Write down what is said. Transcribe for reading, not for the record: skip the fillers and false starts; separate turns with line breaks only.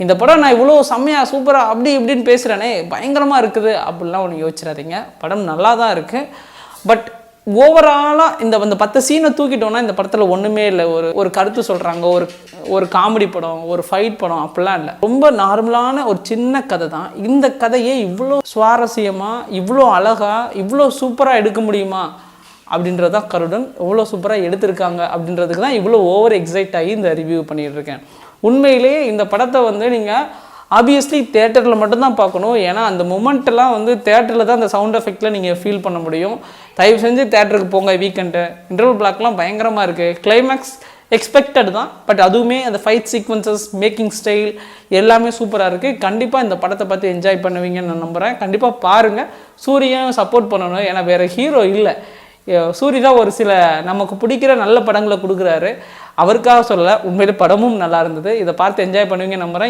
இந்த படம் நான் இவ்வளோ செம்மையாக சூப்பராக அப்படி இப்படின்னு பேசுகிறேனே பயங்கரமாக இருக்குது அப்படிலாம் ஒன்று யோசிச்சிடாதீங்க. படம் நல்லா தான் இருக்குது. பட் ஓவராலாக இந்த 10 சீனை தூக்கிட்டோன்னா இந்த படத்தில் ஒன்றுமே இல்லை. ஒரு கருத்து சொல்கிறாங்க, ஒரு காமெடி படம், ஒரு ஃபைட் படம் அப்படிலாம் இல்லை. ரொம்ப நார்மலான ஒரு சின்ன கதை தான். இந்த கதையை இவ்வளோ சுவாரஸ்யமாக, இவ்வளோ அழகாக, இவ்வளோ சூப்பராக எடுக்க முடியுமா அப்படின்றது தான் கருடன். இவ்வளோ சூப்பராக எடுத்திருக்காங்க அப்படின்றதுக்கு தான் இவ்வளோ ஓவர் எக்ஸைட் ஆகி இந்த ரிவ்யூ பண்ணிகிட்ருக்கேன். உண்மையிலேயே இந்த படத்தை நீங்கள் ஆப்வியஸ்லி தேட்டரில் மட்டும்தான் பார்க்கணும். ஏன்னா அந்த மொமெண்ட்டெல்லாம் தேட்டரில் தான் அந்த சவுண்ட் எஃபெக்டில் நீங்கள் ஃபீல் பண்ண முடியும். தயவு செஞ்சு தேட்டருக்கு போங்க வீக்கெண்டு. இன்டர்வல் பிளாக்லாம் பயங்கரமாக இருக்குது. கிளைமேக்ஸ் எக்ஸ்பெக்டட் தான், பட் அதுவுமே அந்த ஃபைட் சீக்வன்சஸ், மேக்கிங் ஸ்டைல் எல்லாமே சூப்பராக இருக்குது. கண்டிப்பாக இந்த படத்தை பார்த்து என்ஜாய் பண்ணுவீங்கன்னு நான் நம்புகிறேன். கண்டிப்பாக பாருங்கள். சூரியன் சப்போர்ட் பண்ணணும், ஏன்னா வேறு ஹீரோ இல்லை. சூரி தான் ஒரு சில நமக்கு பிடிக்கிற நல்ல படங்களை கொடுக்குறாரு. அவருக்காக சொல்லலை, உண்மையிலே படமும் நல்லா இருந்தது. இதை பார்த்து என்ஜாய் பண்ணுவீங்க நம்புகிறேன்.